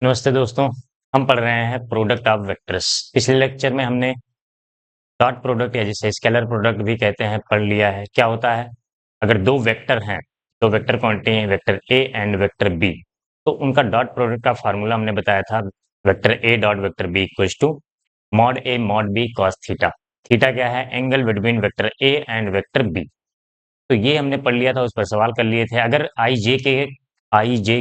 नमस्ते दोस्तों। हम पढ़ रहे हैं प्रोडक्ट ऑफ वेक्टर्स। पिछले लेक्चर में हमने डॉट प्रोडक्ट या जिसे स्केलर प्रोडक्ट भी कहते हैं पढ़ लिया है। क्या होता है? अगर दो वेक्टर हैं, दो वेक्टर क्वांटिटी हैं, vector A and vector B, तो उनका डॉट प्रोडक्ट का फार्मूला हमने बताया था। Vector A dot vector B equals to mod A mod B cos theta. Theta क्या है? Angle between vector A and vector B. तो ये हमने पढ़ लिया था, उस पर सवाल कर लिए थे। अगर आई जे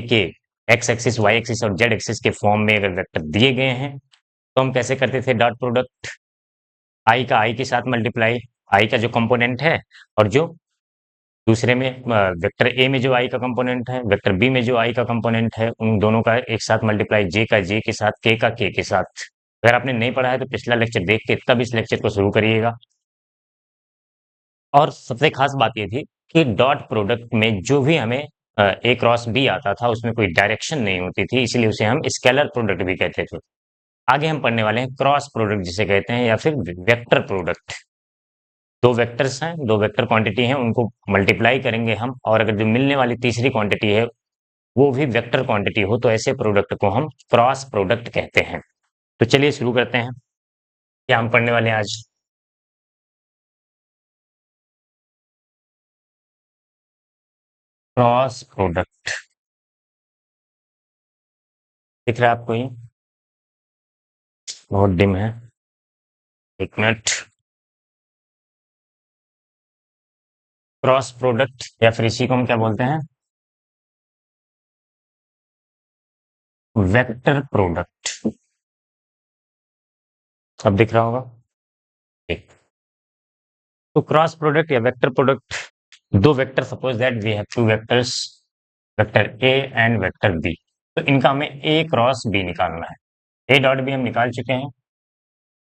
के एक्स एक्सिस वाई एक्सिस और जेड एक्सिस के फॉर्म में अगर वेक्टर दिए गए हैं तो हम कैसे करते थे डॉट प्रोडक्ट? आई का आई के साथ मल्टीप्लाई, आई का जो कंपोनेंट है, और जो दूसरे में वेक्टर ए में जो आई का कंपोनेंट है, वेक्टर बी में जो आई का कंपोनेंट है, उन दोनों का एक साथ मल्टीप्लाई, जे का जे के साथ, के का के साथ। अगर आपने नहीं पढ़ा है तो पिछला लेक्चर देख के तब इस लेक्चर को शुरू करिएगा। और सबसे खास बात ये थी कि डॉट प्रोडक्ट में जो भी हमें ए क्रॉस बी आता था उसमें कोई डायरेक्शन नहीं होती थी, इसलिए उसे हम स्केलर प्रोडक्ट भी कहते थे। आगे हम पढ़ने वाले हैं क्रॉस प्रोडक्ट जिसे कहते हैं, या फिर वेक्टर प्रोडक्ट। दो वेक्टर्स हैं, दो वेक्टर क्वांटिटी हैं, उनको मल्टीप्लाई करेंगे हम, और अगर जो मिलने वाली तीसरी क्वांटिटी है वो भी वेक्टर क्वांटिटी हो तो ऐसे प्रोडक्ट को हम क्रॉस प्रोडक्ट कहते हैं। तो चलिए शुरू करते हैं। क्या हम पढ़ने वाले हैं आज? क्रॉस प्रोडक्ट दिख रहा है आपको? ये बहुत डिम है, एक मिनट। क्रॉस प्रोडक्ट या फिर इसी को हम क्या बोलते हैं? Vector product. अब दिख रहा होगा। ठीक। तो क्रॉस प्रोडक्ट या वेक्टर प्रोडक्ट, दो vector, suppose that we have two vectors, vector A and vector B. तो इनका हमें ए क्रॉस बी निकालना है। ए डॉट बी हम निकाल चुके हैं।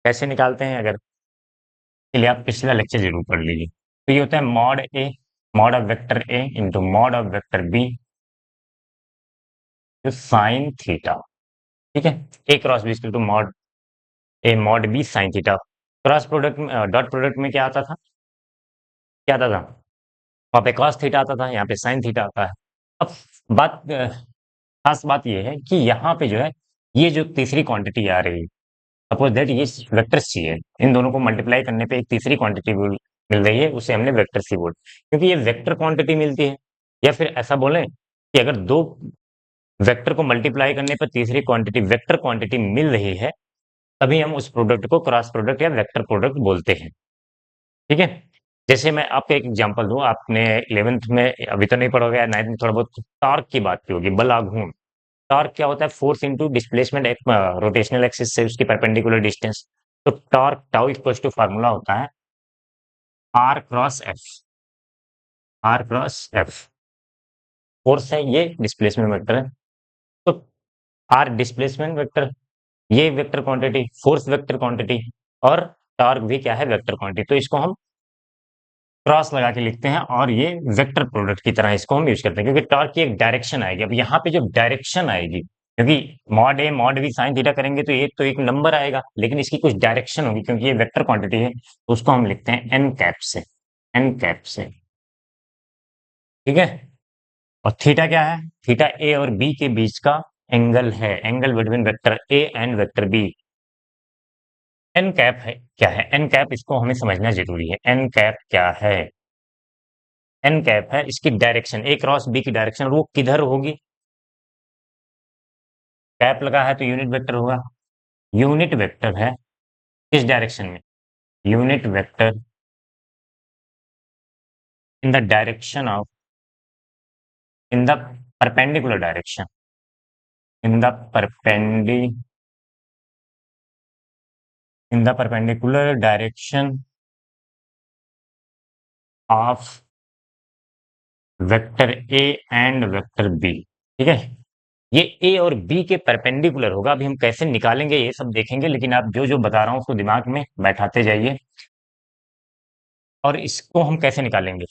कैसे निकालते हैं? अगर के लिए आप पिछला लेक्चर जरूर पढ़ लीजिए। तो ये होता है mod A, mod of vector A into mod of vector B sine theta. ठीक है। A cross B equal to mod A mod B sine theta. Cross product में डॉट प्रोडक्ट में क्या आता था? क्या आता था? वहाँ पे cos थीटा आता था, यहाँ पे sin थीटा आता है। अब बात खास बात ये है कि यहाँ पे जो है, ये जो तीसरी क्वांटिटी आ रही है, सपोज दैट ये वेक्टर सी है, इन दोनों को मल्टीप्लाई करने पे एक तीसरी क्वांटिटी मिल रही है, उसे हमने वेक्टर सी बोल, क्योंकि ये वेक्टर क्वांटिटी मिलती है। या फिर ऐसा बोलें कि अगर दो वेक्टर को मल्टीप्लाई करने पर तीसरी क्वांटिटी वेक्टर क्वांटिटी मिल रही है, तभी हम उस प्रोडक्ट को क्रॉस प्रोडक्ट या वेक्टर प्रोडक्ट बोलते हैं। ठीक है। जैसे मैं आपको एक एग्जांपल दूं, आपने 11th में अभी तो नहीं पढ़ोगे या 9th में थोड़ा बहुत टॉर्क की बात की होगी, बल आघूर्ण। टॉर्क क्या होता है? फोर्स इनटू डिस्प्लेसमेंट, एक रोटेशनल एक्सिस से उसकी परपेंडिकुलर डिस्टेंस। तो torque tau equal to formula होता है R cross F. R cross F force है, ये डिस्प्लेसमेंट वेक्टर है। तो आर डिस्प्लेसमेंट वेक्टर, ये vector quantity, force vector quantity, और टॉर्क भी क्या है? Vector quantity. तो इसको हम क्रॉस लगा के लिखते हैं, और ये वेक्टर प्रोडक्ट की तरह इसको हम यूज करते हैं, क्योंकि टॉर्क की एक डायरेक्शन आएगी। अब यहाँ पे जो डायरेक्शन आएगी, क्योंकि mod A mod B sine theta करेंगे तो ये तो एक नंबर आएगा, लेकिन इसकी कुछ डायरेक्शन होगी, क्योंकि ये वेक्टर क्वांटिटी है, तो उसको हम लिखते हैं एन कैप से। एन कैप से। ठीक है। और थीटा क्या है? थीटा ए और बी के बीच का एंगल है, angle between vector A and vector B. N cap है क्या है? एन कैप, इसको हमें समझना जरूरी है। एन कैप क्या है? एन कैप है इसकी डायरेक्शन, ए क्रॉस बी की डायरेक्शन, वो किधर होगी? कैप लगा है तो यूनिट वेक्टर होगा। यूनिट वेक्टर है किस डायरेक्शन में? Unit vector in the direction of, in the perpendicular direction, in the परपेंडी in the perpendicular direction of vector A and vector B. ठीक है। ये ए और बी के परपेंडिकुलर होगा। अभी हम कैसे निकालेंगे ये सब देखेंगे, लेकिन आप जो जो बता रहा हूं उसको दिमाग में बैठाते जाइए। और इसको हम कैसे निकालेंगे?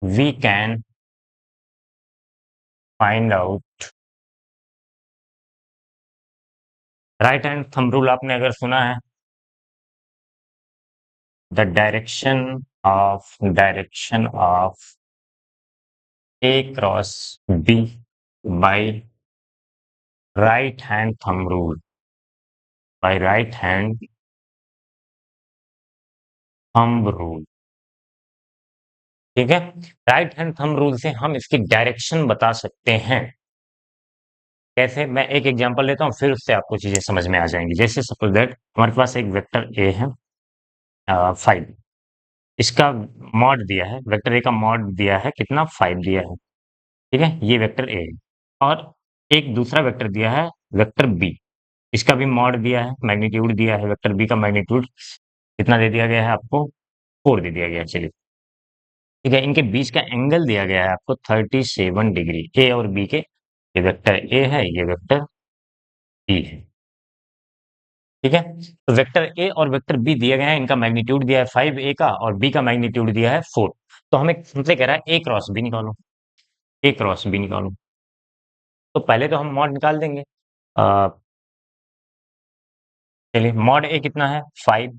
We can find out, right hand thumb rule आपने अगर सुना है, the direction of A cross B by right hand thumb rule, by right hand thumb rule. ठीक है, राइट हैंड थंब रूल से हम इसकी डायरेक्शन बता सकते हैं। कैसे? मैं एक एग्जांपल लेता हूँ, फिर उससे आपको चीजें समझ में आ जाएंगी। जैसे सपोज दैट हमारे पास एक वेक्टर ए है 5, इसका मॉड दिया है, वेक्टर ए का मॉड दिया है कितना, 5 दिया है। ठीक है, ये वेक्टर ए है। और एक दूसरा वेक्टर दिया है वेक्टर बी, इसका भी मॉड दिया है, मैग्नीट्यूड दिया है, वेक्टर बी का मैग्नीट्यूड कितना दे दिया गया है आपको, 4 दे दिया गया है। चलिए, ठीक है, इनके बीच का एंगल दिया गया है आपको 37 डिग्री, ए और बी के। ये वेक्टर ए है, ये वेक्टर बी है। ठीक है, तो वेक्टर ए और वेक्टर बी दिए गए हैं, इनका मैग्नीट्यूड दिया है 5 ए का, और बी का मैग्नीट्यूड दिया है 4। तो हमें हमसे कह रहा है ए क्रॉस बी निकालो, ए क्रॉस बी निकालो। तो पहले तो हम मॉड निकाल देंगे। अ, चलिए, मॉड ए कितना है, 5।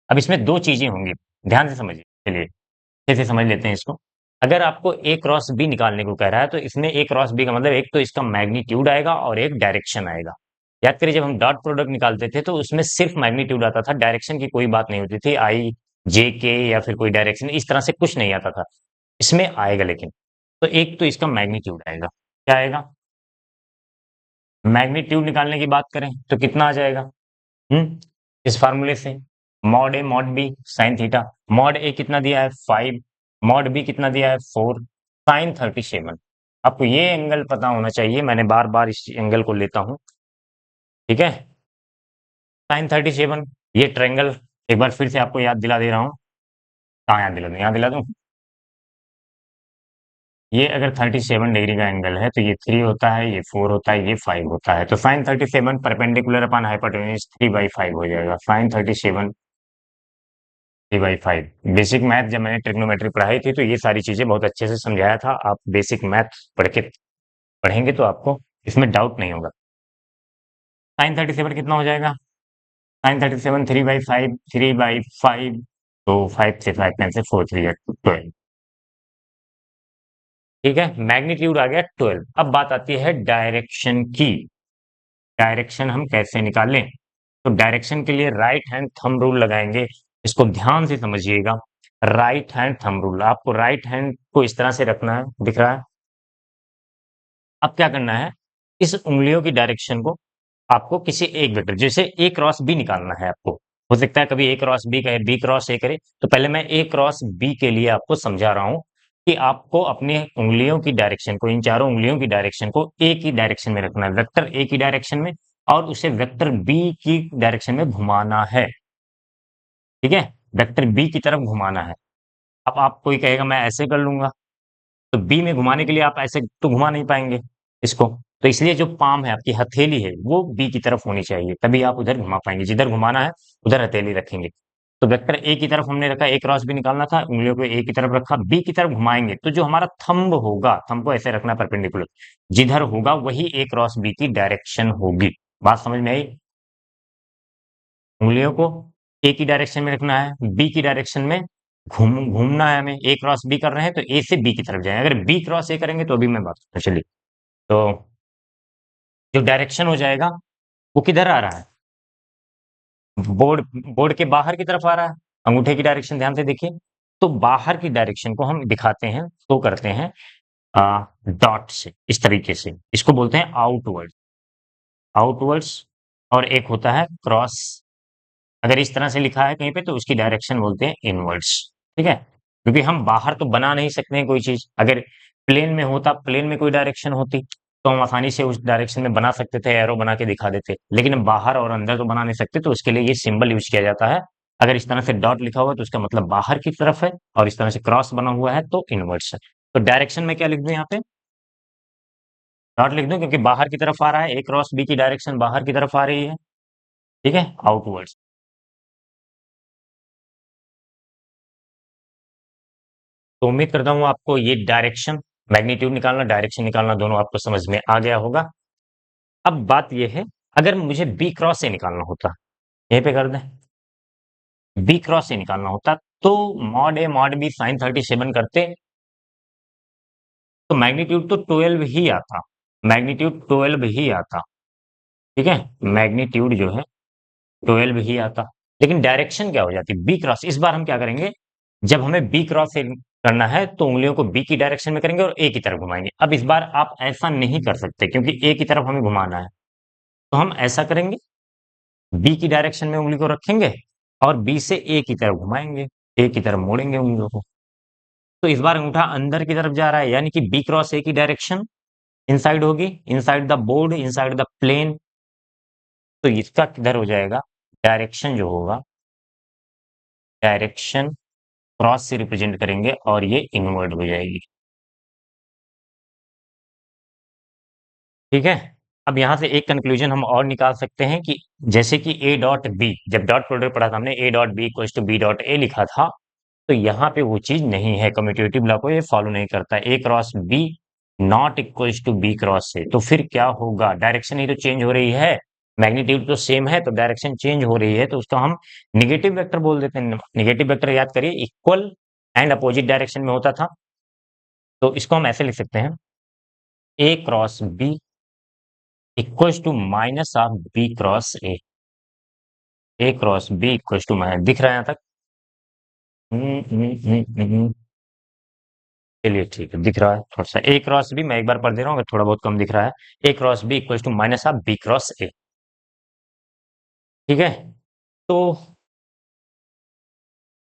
अब इसमें दो चीजें होंगी, ध्यान से समझिए। चलिए, अच्छे से समझ लेते हैं इसको। अगर आपको ए क्रॉस बी निकालने को कह रहा है, तो इसमें ए क्रॉस बी का मतलब एक तो इसका मैग्नीट्यूड आएगा और एक डायरेक्शन आएगा। याद करिए, जब हम डॉट प्रोडक्ट निकालते थे तो उसमें सिर्फ मैग्नीट्यूड आता था, डायरेक्शन की कोई बात नहीं होती थी, आई जे के या फिर कोई डायरेक्शन इस तरह से कुछ नहीं आता था। इसमें आएगा लेकिन, तो एक तो इसका मैग्नीट्यूड आएगा। क्या आएगा? मैग्नीट्यूड निकालने की बात करें तो कितना आ जाएगा, इस फार्मूले से, mod A mod B sine theta. Mod A कितना दिया है, 5, मॉड बी कितना दिया है, 4, साइन 37। आपको ये एंगल पता होना चाहिए, मैंने बार बार इस एंगल को लेता हूं। ठीक है, साइन 37, ये ट्रायंगल एक बार फिर से आपको याद दिला दे रहा हूँ। कहाँ याद दिला दूं, यहाँ दिला दूं। ये अगर 37 डिग्री का एंगल है तो ये 3 होता है, ये 4 होता है, ये 5 होता है। तो साइन 37 परपेंडिकुलर अपॉन हाइपोटेन्यूज 3/5 हो जाएगा। साइन 37 3/5। बेसिक मैथ जब मैंने ट्रिग्नोमेट्री पढ़ाई थी तो ये सारी चीजें बहुत अच्छे से समझाया था। आप बेसिक मैथ पढ़ेंगे तो आपको इसमें डाउट नहीं होगा। साइन 37 कितना हो जाएगा, साइन 37 3/5, 3/5, तो 5 से 5 9 से 4 3 12। ठीक है, मैग्नीट्यूड आ गया 12। अब बात आती है डायरेक्शन की। डायरेक्शन हम कैसे निकालें? तो डायरेक्शन के लिए राइट हैंड थंब रूल लगाएंगे। इसको ध्यान से समझिएगा। राइट हैंड थंब रूल, आपको राइट हैंड को इस तरह से रखना है, दिख रहा है। अब क्या करना है, इस उंगलियों की डायरेक्शन को आपको किसी एक वेक्टर, जैसे ए क्रॉस बी निकालना है आपको। हो सकता है कभी ए क्रॉस बी कहे, बी क्रॉस ए करे, तो पहले मैं ए क्रॉस बी के लिए आपको समझा रहा हूं कि आपको अपनी उंगलियों की डायरेक्शन को, इन चारों उंगलियों की डायरेक्शन को ए की डायरेक्शन में रखना है, वेक्टर ए की डायरेक्शन में, और उसे वेक्टर बी की डायरेक्शन में घुमाना है। ठीक है, वेक्टर बी की तरफ घुमाना है। अब आप कोई कहेगा मैं ऐसे कर लूंगा, तो बी में घुमाने के लिए आप ऐसे तो घुमा नहीं पाएंगे इसको। तो इसलिए जो पाम है, आपकी हथेली है, वो बी की तरफ होनी चाहिए, तभी आप उधर घुमा पाएंगे। जिधर घुमाना है उधर हथेली रखेंगे। तो वेक्टर ए की तरफ हमने रखा, ए क्रॉस बी निकालना था, उंगलियों को ए की तरफ रखा, बी की तरफ घुमाएंगे तो जो हमारा थंब होगा, थंब को ऐसे रखना परपेंडिकुलर, जिधर होगा वही ए क्रॉस बी की डायरेक्शन होगी। बात समझ में आई? उंगलियों को ए की डायरेक्शन में रखना है, बी की डायरेक्शन में घूमना है हमें। ए क्रॉस बी कर रहे हैं तो ए से बी की तरफ जाए, अगर बी क्रॉस ए करेंगे तो अभी मैं बात करता हूं। चलिए, तो जो डायरेक्शन हो जाएगा वो किधर आ रहा है, बोर्ड बोर्ड के बाहर की तरफ आ रहा है। अंगूठे की डायरेक्शन ध्यान से देखिए। तो बाहर की डायरेक्शन को हम दिखाते हैं, तो करते हैं डॉट से, इस तरीके से। इसको बोलते हैं आउटवर्ड, आउटवर्ड्स। और एक होता है क्रॉस। अगर इस तरह से लिखा है कहीं पे तो उसकी डायरेक्शन बोलते हैं इनवर्ड्स। ठीक है, क्योंकि हम बाहर तो बना नहीं सकते हैं कोई चीज। अगर प्लेन में होता, प्लेन में कोई डायरेक्शन होती तो हम आसानी से उस डायरेक्शन में बना सकते थे, एरो बना के दिखा देते। लेकिन हम बाहर और अंदर तो बना नहीं सकते, तो उसके लिए ये सिंबल यूज किया जाता है। अगर इस तरह से डॉट लिखा हुआ है तो उसका मतलब बाहर की तरफ है, और इस तरह से क्रॉस बना हुआ है तो इनवर्ड्स है। तो डायरेक्शन में क्या लिख दूं यहाँ पे, डॉट लिख दूं, क्योंकि बाहर की तरफ आ रहा है, ए क्रॉस बी की डायरेक्शन बाहर की तरफ आ रही है। ठीक है, आउटवर्ड्स। तो उम्मीद करता हूँ आपको ये डायरेक्शन, मैग्नीट्यूड निकालना, डायरेक्शन निकालना, दोनों आपको समझ में आ गया होगा। अब बात ये है, अगर मुझे बी क्रॉस से निकालना होता, यहीं पे कर दें, बी क्रॉस से निकालना होता, तो mod A mod B sign 37 करते, तो मैग्नीट्यूड तो 12 ही आता, मैग्नीट्यूड 12 ही आता। ठीक है, मैग्नीट्यूड जो है 12 ही आता, लेकिन डायरेक्शन क्या हो जाती है, बी क्रॉस। इस बार हम क्या करेंगे, जब हमें बी क्रॉस से करना है तो उंगलियों को बी की डायरेक्शन में करेंगे और ए की तरफ घुमाएंगे। अब इस बार आप ऐसा नहीं कर सकते क्योंकि ए की तरफ हमें घुमाना है, तो हम ऐसा करेंगे, बी की डायरेक्शन में उंगली को रखेंगे और बी से ए की तरफ घुमाएंगे, ए की तरफ मोड़ेंगे उंगलियों को। तो इस बार अंगूठा अंदर की तरफ जा रहा है, यानी कि बी क्रॉस ए की डायरेक्शन इनसाइड होगी, inside the board, inside the plane. तो इसका किधर हो जाएगा, डायरेक्शन जो होगा, डायरेक्शन क्रॉस से रिप्रेजेंट करेंगे और ये इनवर्ड हो जाएगी। ठीक है, अब यहां से एक कंक्लूजन हम और निकाल सकते हैं कि जैसे कि ए डॉट बी, जब डॉट प्रोडक्ट पढ़ा था हमने, A dot B equals to B dot A लिखा था, तो यहाँ पे वो चीज नहीं है, कम्यूटेटिव लॉ को ये फॉलो नहीं करता। A cross B not equals to B cross A, तो फिर क्या होगा, डायरेक्शन ही तो चेंज हो रही है, मैग्नीट्यूड तो सेम है, तो डायरेक्शन चेंज हो रही है, तो उसको हम निगेटिव वेक्टर बोल देते हैं। निगेटिव वेक्टर याद करिए इक्वल एंड अपोजिट डायरेक्शन में होता था, तो इसको हम ऐसे लिख सकते हैं, A cross B equals to minus of B cross A. A cross B equals to minus, दिख रहा है यहाँ तक? चलिए ठीक है, दिख रहा है थोड़ा सा। ए क्रॉस बी मैं एक बार पढ़ दे रहा हूँ, अगर थोड़ा बहुत कम दिख रहा है, A cross B equals to minus of B cross A. ठीक है, तो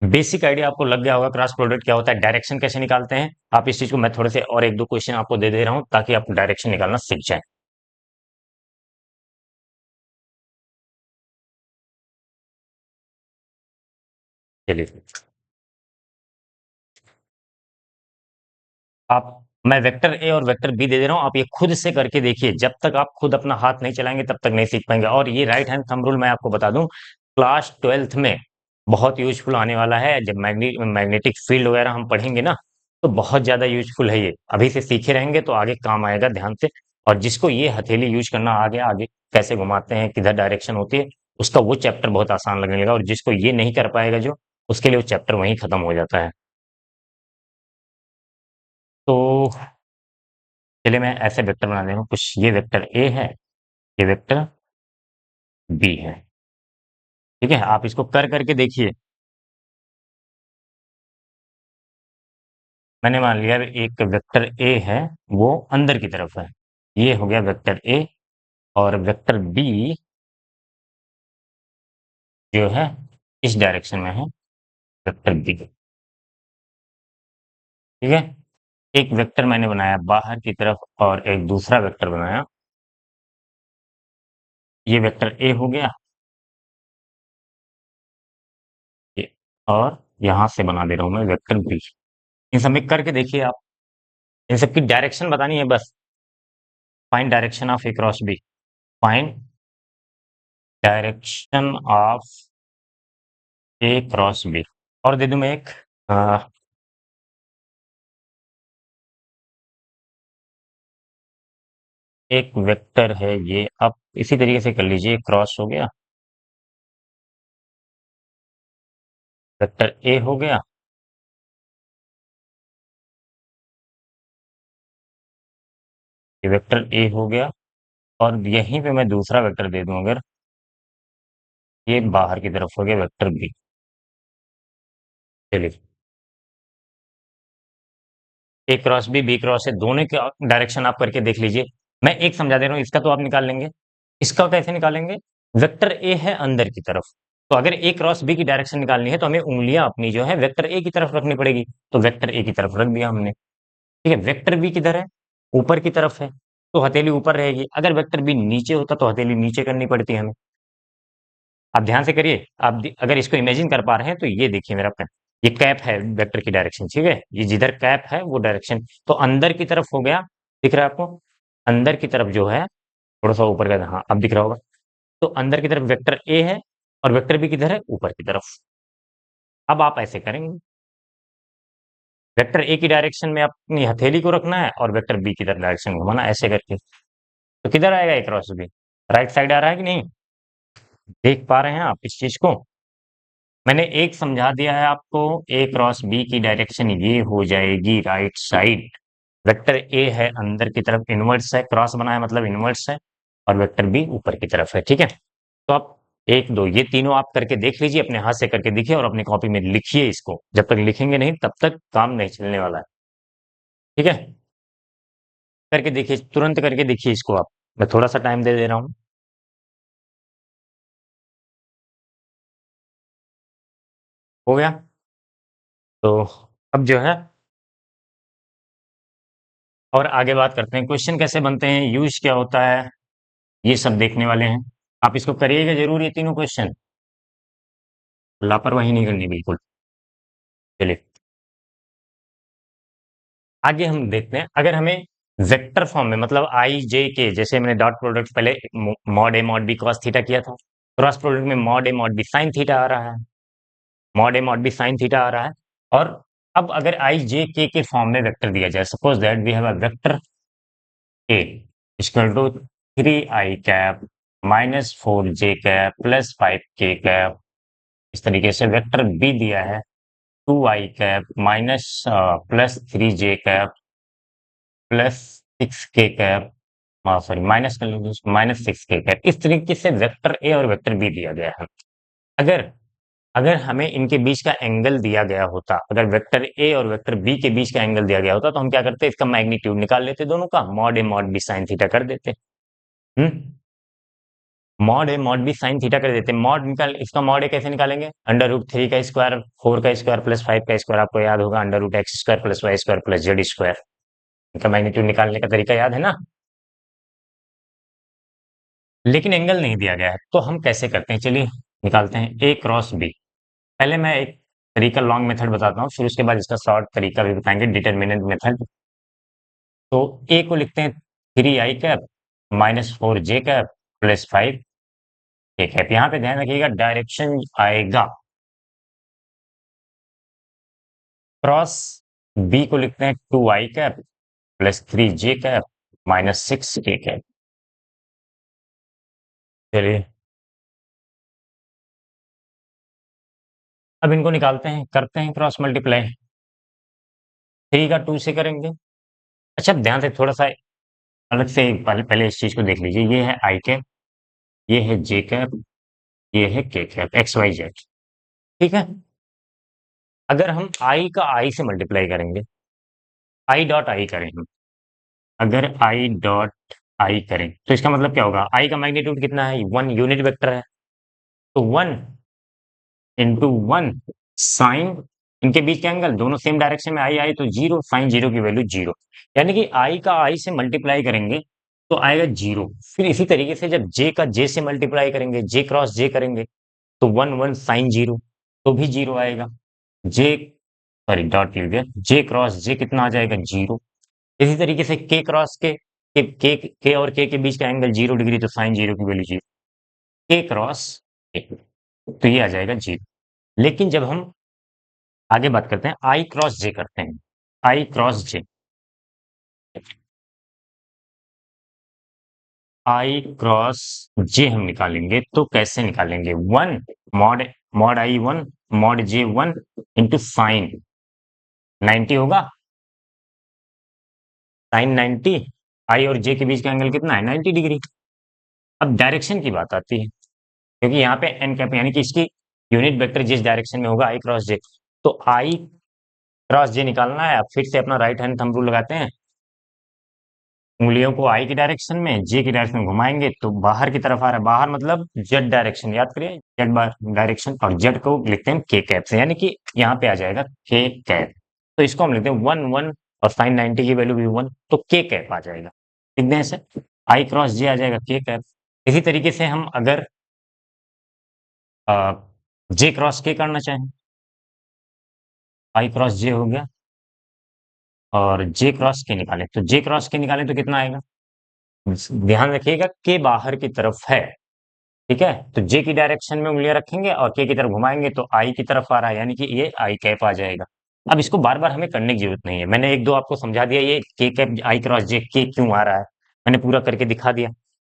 बेसिक आइडिया आपको लग गया होगा क्रॉस प्रोडक्ट क्या होता है, डायरेक्शन कैसे निकालते हैं। आप इस चीज को मैं थोड़े से और एक दो क्वेश्चन आपको दे दे रहा हूँ ताकि आप डायरेक्शन निकालना सीख जाए। चलिए, आप, मैं वेक्टर ए और वेक्टर बी दे दे रहा हूँ, आप ये खुद से करके देखिए, जब तक आप खुद अपना हाथ नहीं चलाएंगे तब तक नहीं सीख पाएंगे। और ये राइट हैंड थंब रूल मैं आपको बता दूं, क्लास 12th में बहुत यूजफुल आने वाला है, जब मैग्नेटिक फील्ड वगैरह हम पढ़ेंगे ना, तो बहुत ज्यादा यूजफुल है ये। अभी से सीखे रहेंगे तो आगे काम आएगा, ध्यान से। और जिसको ये हथेली यूज करना आ गया, आगे कैसे घुमाते हैं, किधर डायरेक्शन होती है, उसका वो चैप्टर बहुत आसान लगने लगा। और जिसको ये नहीं कर पाएगा जो, उसके लिए वो चैप्टर वहीं खत्म हो जाता है। तो चलिए मैं ऐसे वेक्टर बना दे रहा हूँ कुछ, ये वेक्टर ए है, ये वेक्टर बी है। ठीक है, आप इसको कर करके देखिए। मैंने मान लिया एक वेक्टर ए है, वो अंदर की तरफ है, ये हो गया वेक्टर ए। और वेक्टर बी जो है इस डायरेक्शन में है, वेक्टर बी। ठीक है, एक वेक्टर मैंने बनाया बाहर की तरफ और एक दूसरा वेक्टर बनाया, ये वेक्टर ए हो गया ये, और यहां से बना दे रहा हूं मैं वेक्टर बी। इन सब में करके देखिए आप, इन सब की डायरेक्शन बतानी है बस। Find direction of A cross B, find direction of A cross B. और दे दूं मैं एक, एक वेक्टर है ये, आप इसी तरीके से कर लीजिए, क्रॉस हो गया, वेक्टर ए हो गया, ये वेक्टर ए हो गया, और यहीं पे मैं दूसरा वेक्टर दे दूं अगर, ये बाहर की तरफ हो गया वेक्टर बी। चलिए, ए क्रॉस बी क्रॉस है, दोनों के डायरेक्शन आप करके देख लीजिए। मैं एक समझा दे रहा हूँ, इसका तो आप निकाल लेंगे, इसका कैसे निकालेंगे, वेक्टर ए है अंदर की तरफ, तो अगर ए क्रॉस बी की डायरेक्शन निकालनी है तो हमें उंगलियां अपनी जो है वेक्टर ए की तरफ रखनी पड़ेगी, तो वेक्टर ए की तरफ रख दिया हमने। ठीक है, वेक्टर बी किधर है, ऊपर की तरफ है, तो हथेली ऊपर रहेगी। अगर वेक्टर बी नीचे होता तो हथेली नीचे करनी पड़ती हमें। आप ध्यान से करिए, आप अगर इसको इमेजिन कर पा रहे हैं तो ये देखिए मेरा पेन, ये कैप है वेक्टर की डायरेक्शन। ठीक है, ये जिधर कैप है वो डायरेक्शन, तो अंदर की तरफ हो गया, दिख रहा है आपको, अंदर की तरफ जो है, थोड़ा सा ऊपर का, हाँ अब दिख रहा होगा। तो अंदर की तरफ वेक्टर ए है और वेक्टर बी किधर है, ऊपर की तरफ। अब आप ऐसे करेंगे, वेक्टर ए की डायरेक्शन में अपनी हथेली को रखना है और वेक्टर बी की तरफ डायरेक्शन घुमाना, ऐसे करके। तो किधर आएगा एक क्रॉस बी, राइट साइड आ रहा है कि नहीं, देख पा रहे हैं आप इस चीज को। मैंने एक समझा दिया है आपको, ए क्रॉस बी की डायरेक्शन ये हो जाएगी राइट साइड। वेक्टर ए है अंदर की तरफ, इनवर्स है, क्रॉस बना है मतलब इनवर्स है, और वेक्टर बी ऊपर की तरफ है। ठीक है, तो आप एक दो ये तीनों आप करके देख लीजिए, अपने हाथ से करके देखिए और अपनी कॉपी में लिखिए इसको। जब तक लिखेंगे नहीं तब तक काम नहीं चलने वाला है। ठीक है, करके देखिए, तुरंत करके देखिए इसको आप। मैं थोड़ा सा टाइम दे दे रहा हूँ। हो गया? तो अब जो है और आगे बात करते हैं, क्वेश्चन कैसे बनते हैं, यूज क्या होता है, ये सब देखने वाले हैं। आप इसको करिएगा जरूर, ये तीनों क्वेश्चन, लापरवाही नहीं करनी बिल्कुल। चलिए आगे हम देखते हैं, अगर हमें वेक्टर फॉर्म में मतलब आई जे के, जैसे मैंने डॉट प्रोडक्ट पहले mod A mod B cos theta किया था, क्रॉस प्रोडक्ट में mod A mod B sine theta आ रहा है, mod A mod B sine theta आ रहा है। और अब अगर आई जे के फॉर्म में वेक्टर दिया जाए, suppose that we have a vector A equal to 3 i cap minus 4 j cap plus 5 k cap, इस तरीके से वेक्टर बी दिया है 2 i cap minus plus 3 j cap plus 6 k cap, sorry minus कर लीजिए, minus 6 k cap. इस तरीके से वेक्टर ए और वेक्टर बी दिया गया है। अगर अगर हमें इनके बीच का एंगल दिया गया होता, अगर वेक्टर ए और वेक्टर बी के बीच का एंगल दिया गया होता, तो हम क्या करते, इसका मैग्नीट्यूड निकाल लेते, दोनों का mod A mod B sine theta कर देते। हम्म, mod A mod B sine theta कर देते। मॉड निकाल, इसका मॉड ए कैसे निकालेंगे, अंडर रूट 3 का स्क्वायर 4 का स्क्वायर प्लस 5 का स्क्वायर, आपको याद होगा under root X square plus Y square plus Z square. इनका मैग्नीट्यूड निकालने का तरीका याद है ना। लेकिन एंगल नहीं दिया गया है, तो हम कैसे करते हैं, चलिए निकालते हैं ए क्रॉस बी। पहले मैं एक तरीका लॉन्ग मेथड बताता हूँ, फिर उसके बाद इसका शॉर्ट तरीका भी बताएंगे, डिटर्मिनेंट मेथड। तो ए को लिखते हैं 3 i cap minus 4 j cap plus 5 k cap. यहाँ पे ध्यान रखिएगा डायरेक्शन आएगा क्रॉस। बी को लिखते हैं 2 i cap plus 3 j cap minus 6 k cap. चलिए अब इनको निकालते हैं, करते हैं क्रॉस मल्टीप्लाई। 3 का 2 से करेंगे। अच्छा ध्यान से थोड़ा सा अलग से पहले पहले इस चीज को देख लीजिए, ये है i कैप, ये है j कैप, ये है k cap, X Y Z. ठीक है, अगर हम i का i से मल्टीप्लाई करेंगे, आई डॉट आई करें हम, अगर आई डॉट आई करें तो इसका मतलब क्या होगा, आई का मैग्नीट्यूड कितना है, 1 यूनिट वेक्टर है, तो 1 × 1 साइन, इनके बीच का एंगल दोनों सेम डायरेक्शन में आई आई तो 0, साइन 0 की वैल्यू 0, यानी कि आई का आई से मल्टीप्लाई करेंगे तो आएगा 0। फिर इसी तरीके से जब जे का जे से मल्टीप्लाई करेंगे, जे क्रॉस जे करेंगे तो 1 साइन 0, तो भी 0 आएगा। जे, सॉरी डॉट लिख दिया, जे क्रॉस जे कितना आ जाएगा 0। इसी तरीके से के और के बीच का एंगल 0 डिग्री, तो साइन 0 की वैल्यू 0, के क्रॉस के, तो ये आ जाएगा 0। लेकिन जब हम आगे बात करते हैं, आई क्रॉस जे करते हैं, आई क्रॉस जे, आई क्रॉस जे हम निकालेंगे तो कैसे निकालेंगे, 1 मॉड मॉड आई 1 मॉड जे 1 इंटू साइन 90 होगा, साइन 90, आई और जे के बीच का एंगल कितना है 90 डिग्री। अब डायरेक्शन की बात आती है, क्योंकि यहाँ पे एन कैप यानी कि इसकी यूनिट वेक्टर जिस डायरेक्शन में होगा आई क्रॉस जे, तो आई क्रॉस जे निकालना है। अब फिर से अपना राइट हैंड थंब रूल लगाते हैं, उंगलियों को आई की डायरेक्शन में जे की डायरेक्शन में घुमाएंगे तो बाहर की तरफ आ रहा है, बाहर मतलब जेड डायरेक्शन, याद करिए जेड डायरेक्शन, और जेड को लिखते हैं के कैप से, यानी कि यहाँ पे आ जाएगा के कैप। तो इसको हम लिखते हैं 1 और साइन 90 की वैल्यू भी 1, तो के कैप आ जाएगा। लिख दें ऐसे, आई क्रॉस जे आ जाएगा के कैप। इसी तरीके से हम अगर जे क्रॉस के करना चाहें, आई क्रॉस जे हो गया, और जे क्रॉस के निकालें तो जे क्रॉस के निकालें तो कितना आएगा, ध्यान रखिएगा के बाहर की तरफ है। ठीक है, तो जे की डायरेक्शन में उंगलियां रखेंगे और के की तरफ घुमाएंगे तो आई की तरफ आ रहा है, यानी कि ये आई कैप आ जाएगा। अब इसको बार बार हमें करने की जरूरत नहीं है, मैंने एक दो आपको समझा दिया, ये के कैप आई क्रॉस जे के क्यों आ रहा है, मैंने पूरा करके दिखा दिया।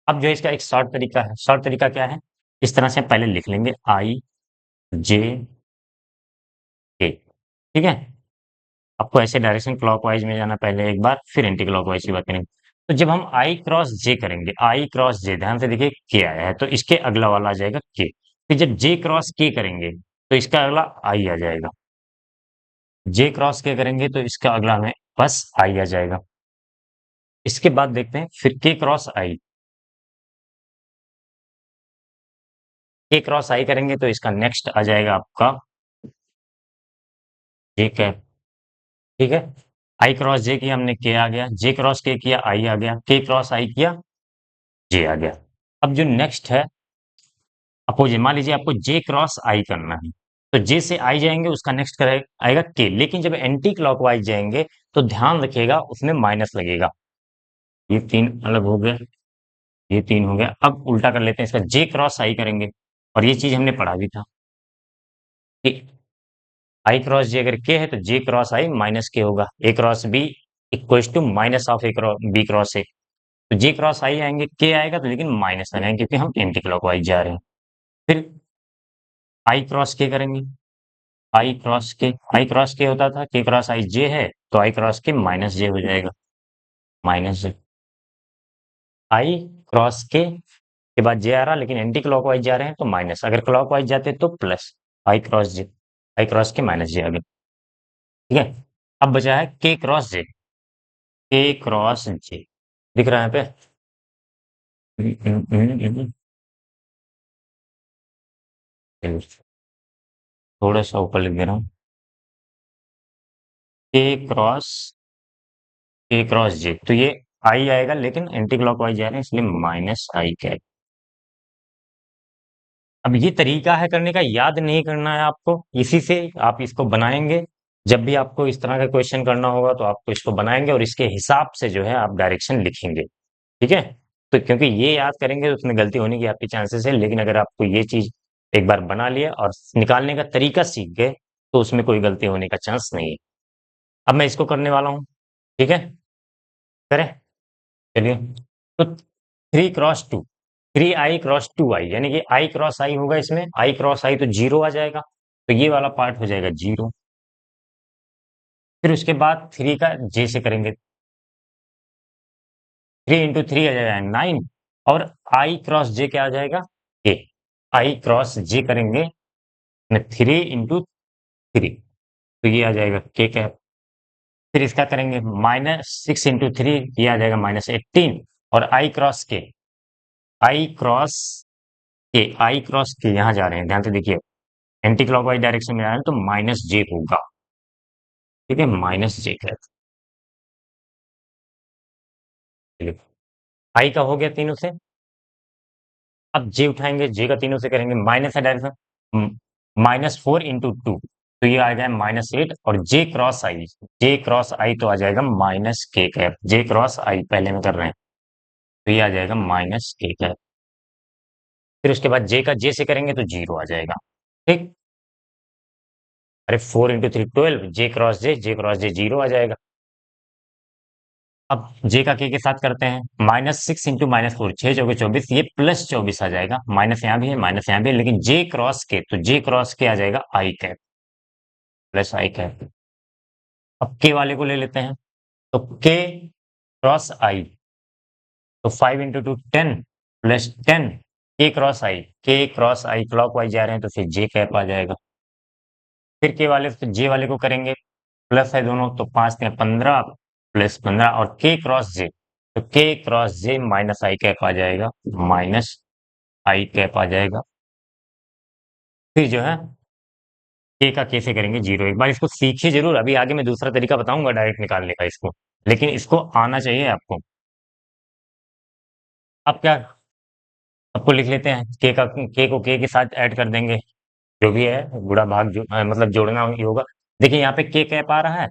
अब जो है इसका एक शॉर्ट तरीका है, शॉर्ट तरीका क्या है, इस तरह से पहले लिख लेंगे आई जे के। ठीक है, आपको ऐसे डायरेक्शन क्लॉकवाइज में जाना पहले एक बार, फिर एंटी क्लॉकवाइज की बात करेंगे। तो जब हम आई क्रॉस जे करेंगे, आई क्रॉस जे, ध्यान से देखिए के आया है तो इसके अगला वाला आ जाएगा के। फिर जब जे क्रॉस के करेंगे तो इसका अगला आई आ जाएगा। जे क्रॉस के करेंगे तो इसका अगला में बस आई आ जाएगा। इसके बाद देखते हैं फिर के क्रॉस आई, के क्रॉस आई करेंगे तो इसका नेक्स्ट आ जाएगा आपका जे कैप। ठीक है, आई क्रॉस जे किया हमने के आ गया, जे क्रॉस के किया आई आ गया, के क्रॉस आई किया जे आ गया। अब जो नेक्स्ट है अपोजिट, मान लीजिए आपको जे क्रॉस आई करना है तो जे से आई जाएंगे उसका नेक्स्ट करे आएगा के, लेकिन जब एंटी क्लॉकवाइज जाएंगे तो ध्यान रखिएगा उसमें माइनस लगेगा। ये तीन अलग हो गया, ये तीन हो गया। अब उल्टा कर लेते हैं, इसका जे क्रॉस आई करेंगे और ये चीज हमने पढ़ा भी था कि आई क्रॉस जे अगर के है तो जे क्रॉस आई माइनस के होगा, A cross B equals to minus of A cross B cross A. तो जे क्रॉस आई आएंगे के आएगा तो लेकिन माइनस आएंगे क्योंकि हम एंटी क्लॉकवाइज जा रहे हैं। फिर आई क्रॉस के करेंगे, आई क्रॉस के, आई क्रॉस के होता था के क्रॉस आई जे है तो आई क्रॉस के माइनस जे हो जाएगा, माइनस जे। आई क्रॉस के बाद जे आ रहा लेकिन एंटी क्लॉकवाइज जा रहे हैं तो माइनस, अगर क्लॉकवाइज जाते तो प्लस, आई क्रॉस जे, आई क्रॉस के माइनस जे आ गया। ठीक है, अब बचा है के क्रॉस जे, के क्रॉस जे दिख रहा है यहाँ पे। थोड़ा सा ऊपर लिख दे रहा हूँ, के क्रॉस, के क्रॉस जे, तो ये आई आएगा लेकिन एंटी क्लॉकवाइज जा रहे हैं इसलिए माइनस आई कैप। अब ये तरीका है करने का, याद नहीं करना है आपको, इसी से आप इसको बनाएंगे। जब भी आपको इस तरह का क्वेश्चन करना होगा तो आपको इसको बनाएंगे और इसके हिसाब से जो है आप डायरेक्शन लिखेंगे। ठीक है, तो क्योंकि ये याद करेंगे तो उसमें गलती होने की आपकी चांसेस है, लेकिन अगर आपको ये चीज एक बार बना लिया और निकालने का तरीका सीख गए तो उसमें कोई गलती होने का चांस नहीं है। अब मैं इसको करने वाला हूँ। ठीक है, करें, चलिए। तो 3 क्रॉस 2, 3i क्रॉस 2i, यानी कि आई क्रॉस आई होगा, इसमें आई क्रॉस आई तो जीरो आ जाएगा, तो ये वाला पार्ट हो जाएगा जीरो। फिर उसके बाद थ्री का जे से करेंगे, 3 × 3 आ जाएगा 9, और आई क्रॉस जे क्या आ जाएगा के, आई क्रॉस जे करेंगे 3 × 3, तो ये आ जाएगा के कैप। फिर इसका करेंगे -6 × 3, ये आ जाएगा -18, और आई क्रॉस के, आई क्रॉस के, आई क्रॉस के यहाँ जा रहे हैं, ध्यान से देखिए एंटी क्लॉकवाइज डायरेक्शन में आ रहे हैं तो माइनस जे होगा। ठीक है, माइनस जे कैप। आई का हो गया तीनों से। अब जे उठाएंगे, जे का तीनों से करेंगे, माइनस है डायरेक्शन, -4 × 2, तो ये आ जाए -8, और जे क्रॉस आई, जे क्रॉस आई तो आ जाएगा माइनस के कैप, जे क्रॉस आई पहले में कर रहे हैं तो ये आ जाएगा माइनस के कैप। फिर उसके बाद जे का जे से करेंगे तो जीरो आ जाएगा। ठीक, अरे 4 × 3 12, जे क्रॉस जे, जे क्रॉस जे जीरो आ जाएगा। अब जे का के साथ करते हैं, -6 × -4, 6 × 4 = 24, ये +24 आ जाएगा, माइनस यहाँ भी है माइनस यहाँ भी है, लेकिन जे क्रॉस के, तो जे क्रॉस के आ जाएगा आई कैप, प्लस आई कैप। अब के वाले को ले लेते हैं, तो के क्रॉस आई, तो 5 × 2 10, +10, के क्रॉस आई, के क्रॉस आई क्लॉक वाइज जा रहे हैं तो फिर जे कैप आ जाएगा। फिर के वाले से जे वाले को करेंगे, प्लस है दोनों तो 5 × 15, +15, और के क्रॉस जे, तो के क्रॉस जे माइनस आई कैप आ जाएगा, माइनस आई कैप आ जाएगा। फिर जो है के का कैसे करेंगे जीरो, एक बार इसको सीखिए जरूर, अभी आगे मैं दूसरा तरीका बताऊंगा डायरेक्ट निकालने का इसको, लेकिन इसको आना चाहिए आपको। अब क्या, आपको लिख लेते हैं के का, के को के साथ ऐड कर देंगे, जो भी है गुणा भाग जो मतलब जोड़ना ही होगा। देखिए यहाँ पे के कैप आ रहा है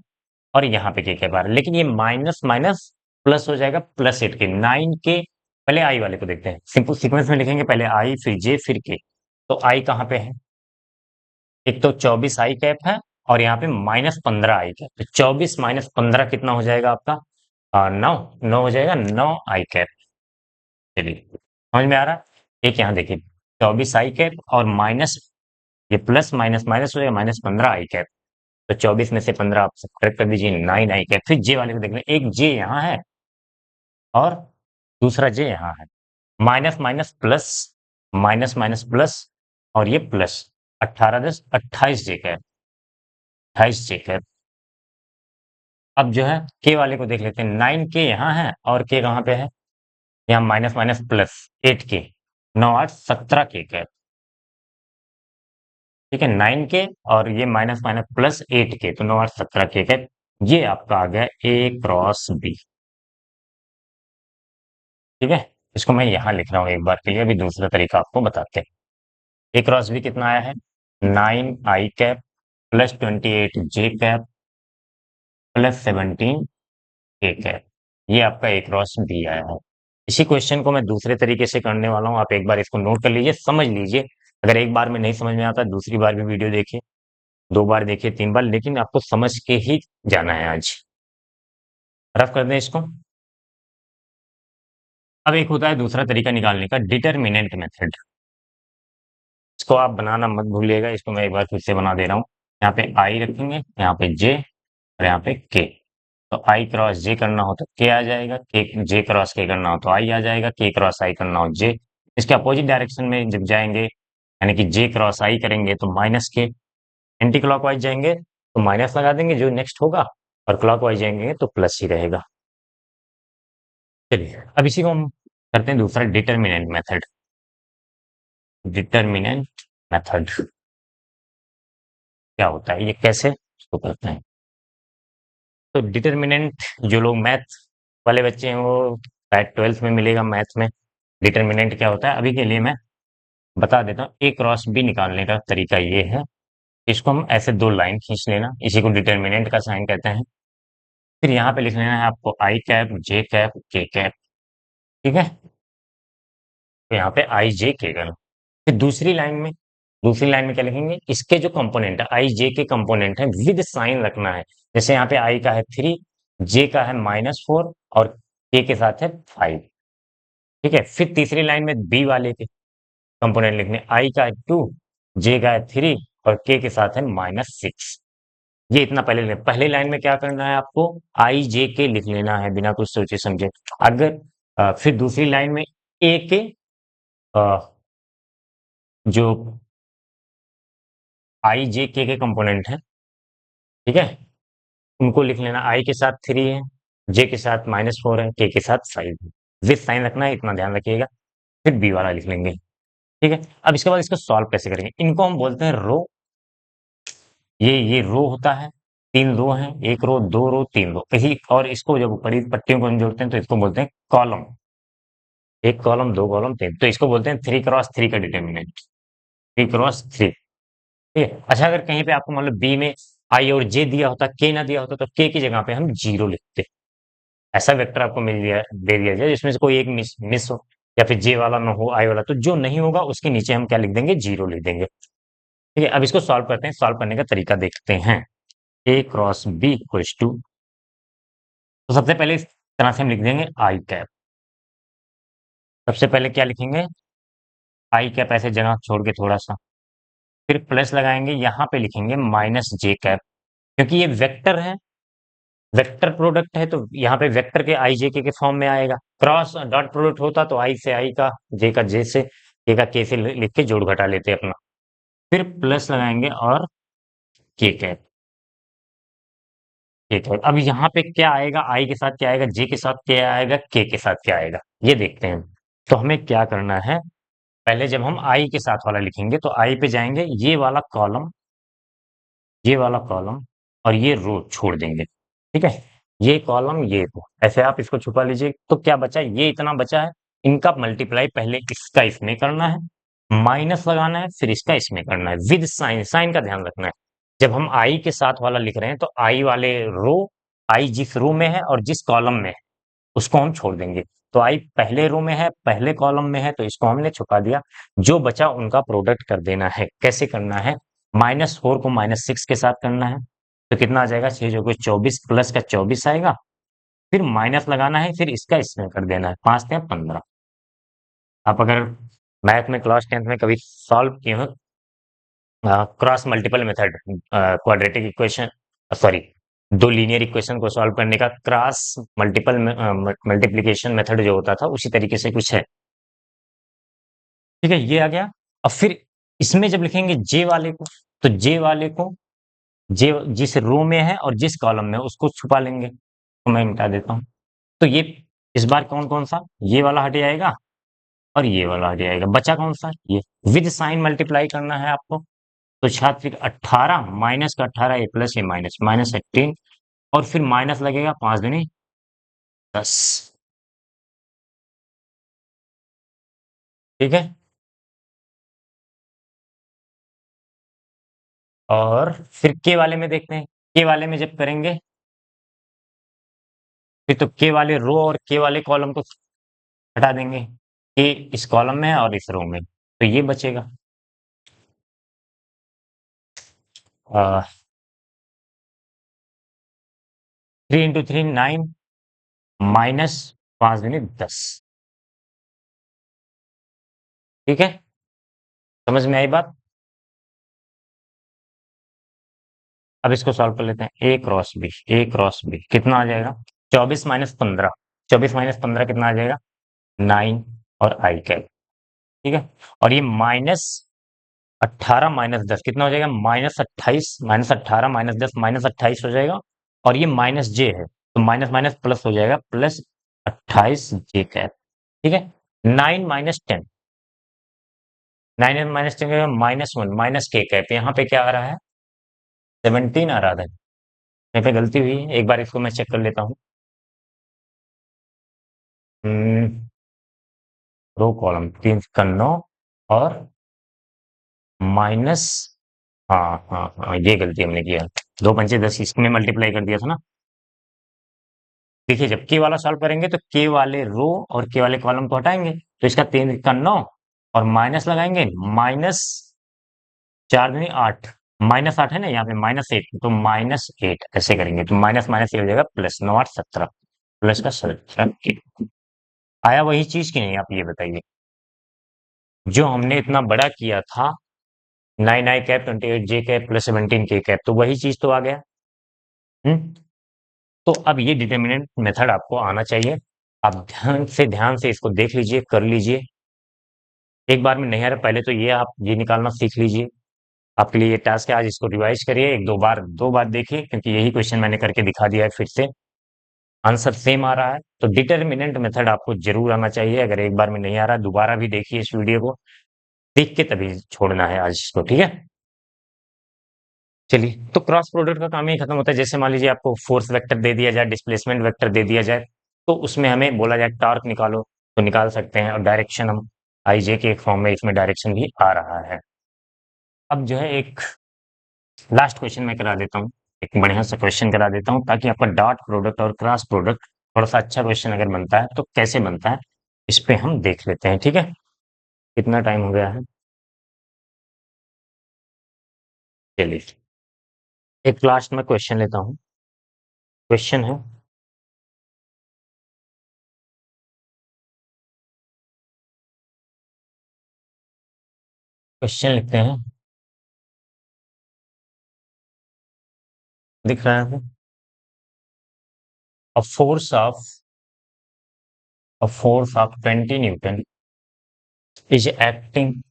और यहाँ पे के कैप आ रहा है, लेकिन ये माइनस माइनस प्लस हो जाएगा, +8 के 9 के। पहले आई वाले को देखते हैं, सिंपल सीक्वेंस में लिखेंगे, पहले आई फिर जे फिर के। तो आई कहाँ पे है, एक तो 24 आई कैप है और यहाँ पे -15 आई कैप, तो 24 -15 कितना हो जाएगा आपका 9, 9 हो जाएगा 9 आई कैप। चलिए समझ में आ रहा है, एक यहाँ देखिए 24 आई कैप और माइनस, ये प्लस माइनस माइनस हो जाएगा, -15 आई कैप, तो 24 में से 15 आप सब्ट्रैक्ट कर दीजिए, 9 आई कैप। फिर जे वाले को देख लें, एक जे यहाँ है और दूसरा जे यहाँ है, minus minus plus, minus minus plus, और ये प्लस, 18 10 28 जे कैप, 28 जे कैप। अब जो है के वाले को देख लेते हैं, 9 के यहाँ है और के कहाँ पे है, यहाँ माइनस माइनस प्लस 8 के, 9 8 17 के कैप। ठीक है, 9 के और ये माइनस माइनस प्लस 8 के, तो 9 8 17 के कैप। ये आपका आ गया ए क्रॉस बी। ठीक है, इसको मैं यहाँ लिख रहा हूँ एक बार के लिए, अभी दूसरा तरीका आपको बताते हैं। ए क्रॉस बी कितना आया है, 9 आई कैप प्लस 28 जे कैप प्लस 17 के कैप। ये आपका ए क्रॉस बी आया है। इसी क्वेश्चन को मैं दूसरे तरीके से करने वाला हूँ, आप एक बार इसको नोट कर लीजिए, समझ लीजिए। अगर एक बार में नहीं समझ में आता, दूसरी बार भी वीडियो देखिए, 2 बार देखिए, 3 बार, लेकिन आपको समझ के ही जाना है आज। रफ कर दें इसको। अब एक होता है दूसरा तरीका निकालने का, डिटरमिनेंट मेथड। इसको आप बनाना मत भूलिएगा, इसको मैं एक बार फिर से बना दे रहा हूँ। यहाँ पे आई रखेंगे, यहाँ पे जे, और यहाँ पे के। तो आई क्रॉस जे करना हो तो के आ जाएगा, के जे क्रॉस के करना हो तो आई आ जाएगा, के क्रॉस आई करना हो जे। इसके अपोजिट डायरेक्शन में जब जाएंगे, यानी कि जे क्रॉस आई करेंगे तो माइनस के, एंटी क्लॉकवाइज जाएंगे तो माइनस लगा देंगे जो नेक्स्ट होगा, और क्लॉकवाइज जाएंगे तो प्लस ही रहेगा। चलिए, अब इसी को हम करते हैं दूसरा, डिटरमिनेंट मेथड। डिटरमिनेंट मेथड क्या होता है, ये कैसे इसको करते हैं। तो डिटरमिनेंट, जो लोग मैथ वाले बच्चे हैं वो शायद 12th में मिलेगा मैथ में। डिटरमिनेंट क्या होता है, अभी के लिए मैं बता देता हूँ। ए क्रॉस बी निकालने का तरीका ये है, इसको हम ऐसे 2 लाइन खींच लेना, इसी को डिटरमिनेंट का साइन कहते हैं। फिर यहाँ पे लिख लेना है आपको आई कैप जे कैप के कैप। ठीक है, तो यहाँ पे आई जे के करना। फिर दूसरी लाइन में क्या लिखेंगे, इसके जो कंपोनेंट है, आई जे के कंपोनेंट है, विद साइन रखना है। जैसे यहाँ पे आई का है 3, जे का है -4, और के साथ है 5। ठीक है, फिर तीसरी लाइन में बी वाले के कंपोनेंट लिखने, आई का है 2, जे का है 3, और के साथ है -6। ये इतना पहले पहली लाइन में क्या करना है आपको, आई जे के लिख लेना है बिना कुछ सोचे समझे। अगर फिर दूसरी लाइन में ए के अ, जो आई जे के कंपोनेंट है, ठीक है, उनको लिख लेना, आई के साथ 3 है, जे के साथ -4 है, के साथ 5 है। विद साइन रखना है, इतना ध्यान रखिएगा। फिर बी वाला लिख लेंगे। ठीक है, अब इसके बाद इसको सॉल्व कैसे करेंगे, इनको हम बोलते हैं रो। ये रो होता है, 3 रो हैं, 1 रो 2 रो 3 रो कहीं, और इसको जब ऊपरी पट्टियों को हम जोड़ते हैं तो इसको बोलते हैं कॉलम। 1 कॉलम 2 कॉलम 3, तो इसको बोलते हैं 3 क्रॉस 3 का डिटर्मिनेंट, 3 क्रॉस 3। ठीक है, अच्छा अगर कहीं पे आपको मतलब बी में आई और जे दिया होता, के ना दिया होता, तो के की जगह पे हम 0 लिखते। ऐसा वेक्टर आपको मिल दिया दे दिया जाए जिसमें से कोई एक मिस हो, या फिर जे वाला ना हो आई वाला, तो जो नहीं होगा उसके नीचे हम क्या लिख देंगे, 0 लिख देंगे। ठीक है, अब इसको सॉल्व करते हैं, सॉल्व करने का तरीका देखते हैं। A cross B equals to, तो सबसे पहले इस तरह से हम लिख देंगे आई कैप। सबसे पहले क्या लिखेंगे, आई कैप, ऐसे जगह छोड़ के थोड़ा सा, फिर प्लस लगाएंगे, यहाँ पे लिखेंगे माइनस जे कैप, क्योंकि ये वेक्टर है, वेक्टर प्रोडक्ट है, तो यहाँ पे वेक्टर के आई जे के फॉर्म में आएगा। क्रॉस डॉट प्रोडक्ट होता तो आई से आई का, जे का जे से, के का के से लिख के जोड़ घटा लेते अपना। फिर प्लस लगाएंगे और के कैप। ठीक है, अब यहाँ पे क्या आएगा, आई के साथ क्या आएगा, जे के साथ क्या आएगा, के साथ क्या आएगा, ये देखते हैं। तो हमें क्या करना है, पहले जब हम आई के साथ वाला लिखेंगे तो आई पे जाएंगे, ये वाला कॉलम, ये वाला कॉलम, और ये रो छोड़ देंगे। ठीक है, ये कॉलम ये रो, ऐसे आप इसको छुपा लीजिए, तो क्या बचा, ये इतना बचा है। इनका मल्टीप्लाई पहले इसका इसमें करना है, माइनस लगाना है, फिर इसका इसमें करना है, विद साइन, साइन का ध्यान रखना है। जब हम आई के साथ वाला लिख रहे हैं तो आई वाले रो, आई जिस रो में है और जिस कॉलम में है उसको हम छोड़ देंगे। तो आई पहले रो में है, पहले कॉलम में है, तो इसको हमने छुपा दिया। जो बचा उनका प्रोडक्ट कर देना है। कैसे करना है, -4 को -6 के साथ करना है, तो कितना आ जाएगा, 6 जो 24 प्लस का 24 आएगा, फिर माइनस लगाना है, फिर इसका इसमें कर देना है, 5 या 15। आप अगर मैथ में क्लास 10th में कभी सॉल्व किए हो cross multiple method, quadratic equation, sorry दो लीनियर इक्वेशन को सॉल्व करने का क्रॉस मल्टीपल मल्टीप्लिकेशन मेथड जो होता था उसी तरीके से कुछ है। ठीक है, ये आ गया। अब फिर इसमें जब लिखेंगे जे वाले को, तो जे वाले को जे जिस रो में है और जिस कॉलम में है उसको छुपा लेंगे, तो मैं मिटा देता हूँ। तो ये इस बार कौन कौन सा, ये वाला हट जाएगा और ये वाला हट जाएगा, बचा कौन सा, ये विद साइन मल्टीप्लाई करना है आपको। तो छात्र 18 माइनस का 18 ए प्लस ए माइनस माइनस 18, और फिर माइनस लगेगा 5 दूनी 10। ठीक है, और फिर के वाले में देखते हैं। के वाले में जब करेंगे फिर तो के वाले रो और के वाले कॉलम को हटा देंगे। के इस कॉलम में है और इस रो में, तो ये बचेगा 3 × 3 9 माइनस 5 दूनी 10। ठीक है, समझ में आई बात। अब इसको सॉल्व कर लेते हैं। ए क्रॉस बी कितना आ जाएगा, 24 - 15, 24 - 15 कितना आ जाएगा, 9 और आई कैप। ठीक है, और ये -18 - 10 कितना हो जाएगा, -28, -18 - 10 -28 हो जाएगा। और ये माइनस जे है तो माइनस माइनस प्लस हो जाएगा, प्लस 28 जे कैप। ठीक है, 9 - 10, 9 - 10 -1 माइनस के कैप, यहाँ पे क्या आ रहा है, 17 आ रहा था। यहाँ पे गलती हुई है, एक बार इसको मैं चेक कर लेता हूँ। रो कॉलम 3 का 9 और माइनस, हाँ हाँ हाँ, ये गलती हमने किया, 2 × 5 = 10, इसमें मल्टीप्लाई कर दिया था ना। देखिए, जब के वाला सॉल्व करेंगे तो के वाले रो और के वाले कॉलम को हटाएंगे, तो इसका 3 का 9 और माइनस लगाएंगे, -4 दूनी 8, -8 है ना यहाँ पे, -8, तो -8 ऐसे करेंगे, तो माइनस माइनस ये हो जाएगा प्लस, 9 8 17, प्लस का 17। आया वही चीज की नहीं, आप ये बताइए, जो हमने इतना बड़ा किया था, 9 आई कैप 28 जे कैप प्लस 17 के कैप, तो वही चीज तो आ गया। हम्म, तो अब ये डिटर्मिनेंट मेथड आपको आना चाहिए। आप ध्यान से इसको देख लीजिए, कर लीजिए। एक बार में नहीं आ रहा, पहले तो ये आप ये निकालना सीख लीजिए। आपके लिए ये टास्क है, आज इसको रिवाइज करिए, एक दो बार देखिए, क्योंकि यही क्वेश्चन मैंने करके दिखा दिया है फिर से। आंसर सेम आ रहा है, तो डिटर्मिनेंट मेथड आपको जरूर आना चाहिए। अगर एक बार में नहीं आ रहा, दोबारा भी देखिए इस वीडियो को, देख के तभी छोड़ना है आज इसको। ठीक है, चलिए, तो क्रॉस प्रोडक्ट का काम ही खत्म होता है। जैसे मान लीजिए आपको फोर्स वेक्टर दे दिया जाए, डिस्प्लेसमेंट वेक्टर दे दिया जाए, तो उसमें हमें बोला जाए टॉर्क निकालो, तो निकाल सकते हैं। और डायरेक्शन हम आई जे के एक फॉर्म में इसमें डायरेक्शन भी आ रहा है। अब जो है एक लास्ट क्वेश्चन मैं करा देता हूँ, एक बढ़िया सा क्वेश्चन करा देता हूँ, ताकि आपका डॉट प्रोडक्ट और क्रॉस प्रोडक्ट थोड़ा सा अच्छा क्वेश्चन अगर बनता है तो कैसे बनता है, इस पे हम देख लेते हैं। ठीक है, कितना टाइम हो गया है, चलिए एक लास्ट में क्वेश्चन लेता हूँ। क्वेश्चन है, क्वेश्चन लिखते हैं, दिख रहा है, a force of a force of 20 Newton is acting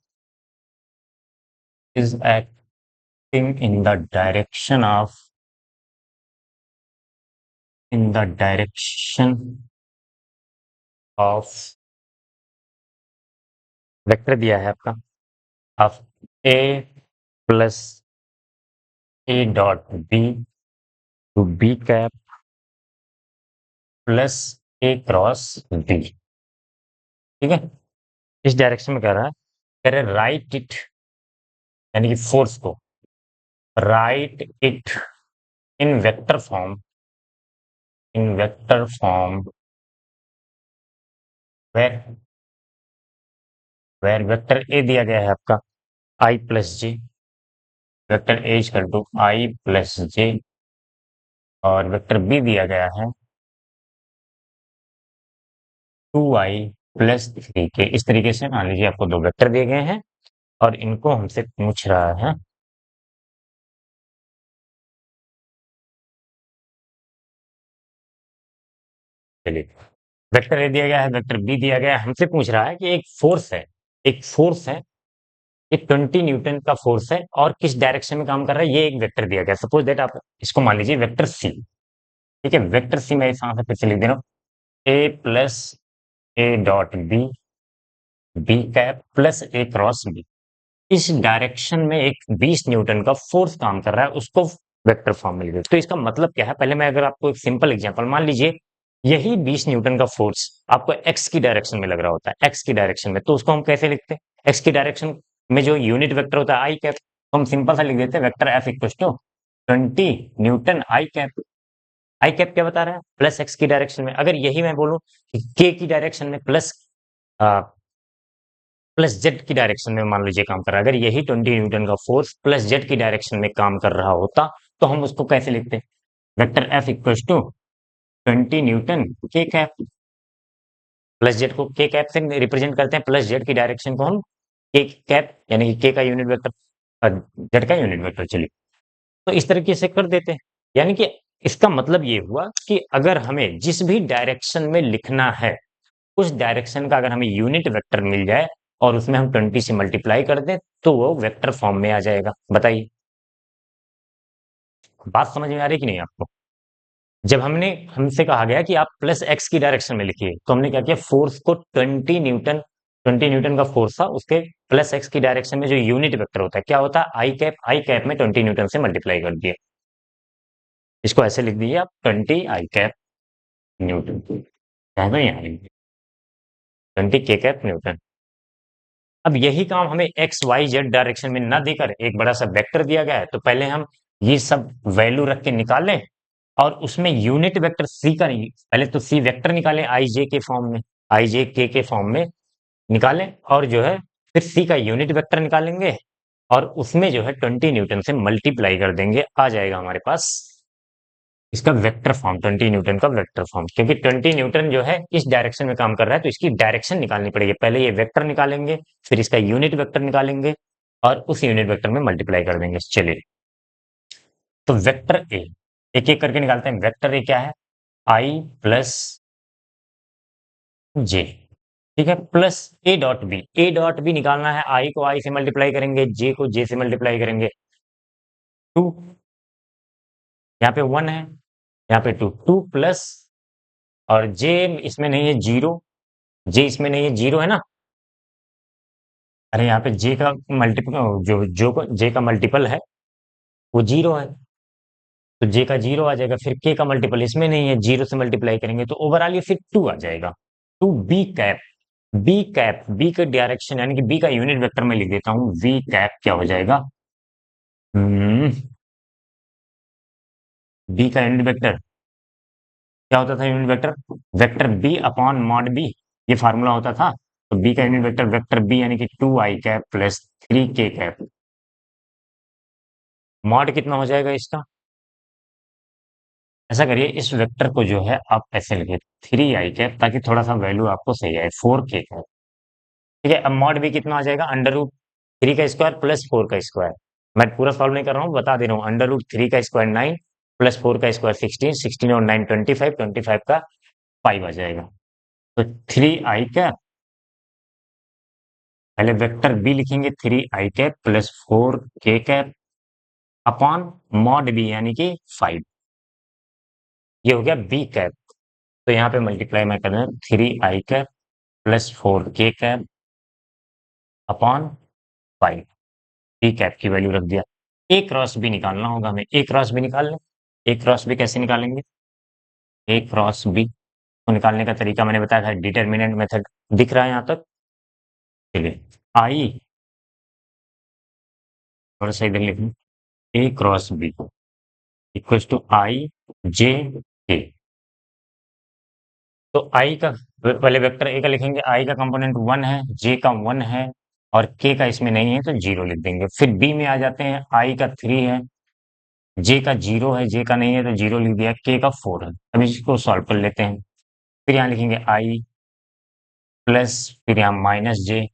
in the direction of in the direction of vector दिया है आपका, of A plus A dot B two B cap plus A cross B. ठीक है, इस direction में कह रहा है, कह रहे राइट इट, यानी कि फोर्स को write it in vector form, in vector form where where vector A दिया गया है आपका I plus J, vector A equal to I plus J, और वेक्टर बी दिया गया है 2i + 3k। इस तरीके से मान लीजिए आपको दो वेक्टर दिए गए हैं और इनको हमसे पूछ रहा है चलिए, वेक्टर ए दिया गया है, वेक्टर बी दिया गया है, हमसे पूछ रहा है कि एक फोर्स है, ये 20 न्यूटन का फोर्स है और किस डायरेक्शन में काम कर रहा है, ये एक वेक्टर दिया गया है। सपोज दैट आप इसको मान लीजिए वेक्टर सी। ठीक है, वेक्टर सी मैं इस यहाँ से फिर से लिख दे रहा हूँ, A plus A dot B, B cap plus A cross B. इस डायरेक्शन में एक 20 न्यूटन का फोर्स काम कर रहा है, उसको वेक्टर फॉर्म में लिखे। तो इसका मतलब क्या है, पहले मैं अगर आपको एक सिंपल एग्जांपल मान लीजिए, यही 20 न्यूटन का फोर्स आपको एक्स की डायरेक्शन में लग रहा होता है, एक्स की डायरेक्शन में, तो उसको हम कैसे लिखते हैं? एक्स की डायरेक्शन में जो यूनिट वेक्टर होता है आई कैप, तो हम सिंपल सा लिख देते हैं vector F equal to 20 newton I cap. I cap क्या बता रहा है? प्लस एक्स की डायरेक्शन में। अगर यही मैं बोलूं कि के की डायरेक्शन में प्लस जेड की डायरेक्शन में मान लीजिए काम कर रहा है, अगर यही 20 न्यूटन का फोर्स प्लस जेड की डायरेक्शन में काम कर रहा होता, तो हम उसको कैसे लिखते हैं? Vector F equal to 20 newton K cap. Plus Z को के कैप से रिप्रेजेंट करते हैं, प्लस जेड की डायरेक्शन को हम के कैप यानी कि के का यूनिट वेक्टर, जेड का यूनिट वेक्टर। चलिए, तो इस तरीके से कर देते हैं। यानी कि इसका मतलब ये हुआ कि अगर हमें जिस भी डायरेक्शन में लिखना है, उस डायरेक्शन का अगर हमें यूनिट वेक्टर मिल जाए और उसमें हम 20 से मल्टीप्लाई कर दें, तो वो वेक्टर फॉर्म में आ जाएगा। बताइए, बात समझ में आ रही है कि नहीं आपको? जब हमसे कहा गया कि आप प्लस एक्स की डायरेक्शन में लिखिए, तो हमने क्या किया, फोर्स को 20 न्यूटन का फोर्स था, उसके प्लस एक्स की डायरेक्शन में जो यूनिट वेक्टर होता है क्या होता है, आई कैप में 20 न्यूटन से मल्टीप्लाई कर दिए। इसको ऐसे लिख दीजिए आप, 20 आई कैप न्यूटन, है ना? यहाँ 20 के कैप न्यूटन। अब यही काम हमें एक्स वाई जेड डायरेक्शन में ना देकर एक बड़ा सा वेक्टर दिया गया है, तो पहले हम ये सब वैल्यू रख के निकाल लें और उसमें यूनिट वेक्टर सी का नहीं, पहले तो सी वेक्टर निकालें आई जे के फॉर्म में, आई जे के फॉर्म में निकालें, और जो है फिर सी का यूनिट वेक्टर निकालेंगे और उसमें जो है 20 न्यूटन से मल्टीप्लाई कर देंगे, आ जाएगा हमारे पास इसका वेक्टर फॉर्म, 20 न्यूटन का वेक्टर फॉर्म। क्योंकि 20 न्यूटन जो है इस डायरेक्शन में काम कर रहा है, तो इसकी डायरेक्शन निकालनी पड़ेगी। पहले ये वेक्टर निकालेंगे, फिर इसका यूनिट वेक्टर निकालेंगे और उस यूनिट वेक्टर में मल्टीप्लाई कर देंगे। चलिए, तो वेक्टर ए एक एक करके निकालते हैं। वेक्टर ए क्या है? आई प्लस जे, ठीक है, plus A dot B. A dot B निकालना है, आई को आई से मल्टीप्लाई करेंगे, जे को जे से मल्टीप्लाई करेंगे, 2, यहाँ पे 1 है, यहाँ पे 2, 2 प्लस, और जे इसमें नहीं है, 0, जे इसमें नहीं है, 0 है ना? अरे यहाँ पे जे का मल्टीपल, जे का मल्टीपल है वो 0 है, तो जे का 0 आ जाएगा। फिर के का मल्टीपल इसमें नहीं है, 0 से मल्टीप्लाई करेंगे तो ओवरऑल ये फिर 2 आ जाएगा। 2 B cap, B cap, B का डायरेक्शन यानी कि बी का यूनिट वेक्टर में लिख देता हूँ, वी कैप क्या हो जाएगा, बी का यूनिट वेक्टर क्या होता था? Unit vector vector B upon mod B, ये फार्मूला होता था। तो बी का यूनिट वेक्टर वेक्टर बी यानी कि 2 आई कैप प्लस 3 के कैप। मॉड कितना हो जाएगा इसका? ऐसा करिए, इस वेक्टर को जो है आप ऐसे लिखिए, 3 आई कैप, ताकि थोड़ा सा वैल्यू आपको सही आए, 4 के कैप। ठीक है, अब मॉड बी कितना आ जाएगा? अंडर रूट 3 का स्क्वायर प्लस 4 का स्क्वायर। मैं पूरा सॉल्व नहीं कर रहा हूँ, बता दे रहा हूँ। अंडर रूट 3 का स्क्वायर 9 प्लस 4 का स्क्वायर 16, 16 और 9 25, 25 का 5 आ जाएगा। तो 3 आई कैप, पहले वेक्टर बी लिखेंगे, 3 आई कैप प्लस 4 के कैप अपॉन मॉड बी यानी कि 5। ये हो गया बी कैप। तो यहाँ पे मल्टीप्लाई मैं कर रहा हूँ, 3 आई कैप प्लस 4 के कैप अपॉन 5, बी कैप की वैल्यू रख दिया। ए क्रॉस बी निकालना होगा हमें, ए क्रॉस बी निकाल लें। ए क्रॉस बी कैसे निकालेंगे? ए क्रॉस बी को निकालने का तरीका मैंने बताया था, डिटर्मिनेंट मेथड। दिख रहा है यहाँ तक? चलिए, आई, थोड़ा सा इधर लिखें, ए क्रॉस बी इक्वल्स टू आई जे के। तो आई का पहले वेक्टर ए का लिखेंगे, आई का कंपोनेंट 1 है, जे का 1 है और के का इसमें नहीं है तो 0 लिख देंगे। फिर बी में आ जाते हैं, आई का 3 है, जे का 0 है, जे का नहीं है तो 0 लिख दिया, के का 4 है। अब इसको सॉल्व कर लेते हैं। फिर यहाँ लिखेंगे आई प्लस, फिर यहाँ माइनस जे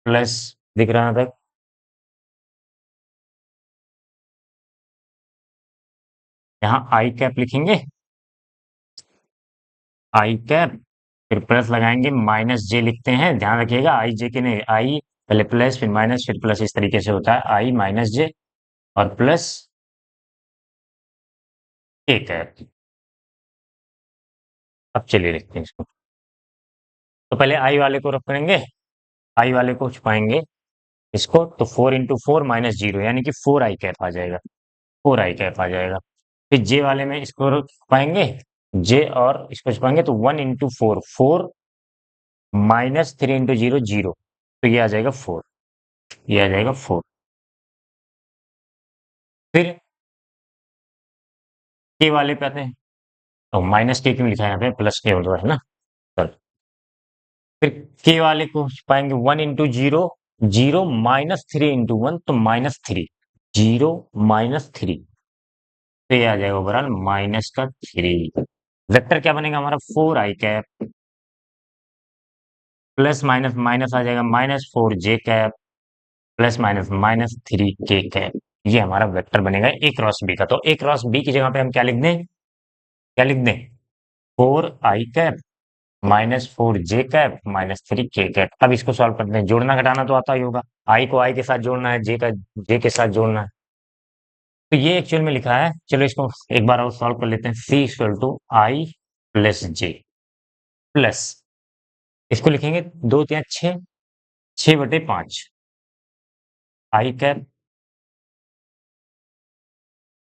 प्लस, दिख रहा है तक? यहाँ आई कैप लिखेंगे, आई कैप, फिर प्लस लगाएंगे, माइनस जे लिखते हैं, ध्यान रखिएगा आई जे के नहीं, आई पहले प्लस फिर माइनस फिर प्लस, इस तरीके से होता है, आई माइनस जे और प्लस के कैप। अब चलिए लिखते हैं इसको। तो पहले आई वाले को रख करेंगे, आई वाले को छुपाएंगे इसको, तो 4 × 4 माइनस जीरो यानी कि 4 i कैप आ जाएगा, 4 i कैप आ जाएगा। फिर जे वाले में इसको छुपाएंगे, जे और इसको छुपाएंगे तो 1 × 4, 4 माइनस 3 × 0 0, तो ये आ जाएगा 4, ये आ जाएगा 4। फिर के वाले पे आते हैं, तो माइनस के क्यों लिखा है यहाँ पे, प्लस के होता है ना। चलो, फिर के वाले को पाएंगे 1 × 0 0 माइनस 3 × 1, तो -3, 0 -3, तो ये आ जाएगा ओवरऑल माइनस का 3। वेक्टर क्या बनेगा हमारा, 4 i cap plus minus minus आ जाएगा -4 j cap plus minus -3 k cap. ये हमारा वेक्टर बनेगा ए क्रॉस बी का। तो ए क्रॉस बी की जगह पे हम क्या लिख दें, क्या लिख दें, 4 i cap -4 j cap -3 k cap. अब इसको सॉल्व करते हैं, जोड़ना घटाना तो आता ही होगा, आई को आई के साथ जोड़ना है, जे का जे के साथ जोड़ना है। तो ये एक्चुअल में लिखा है, चलो इसको एक बार और सॉल्व कर लेते हैं। C equal to I plus J plus, इसको लिखेंगे 2 × 3 = 6, 6/5 i कैप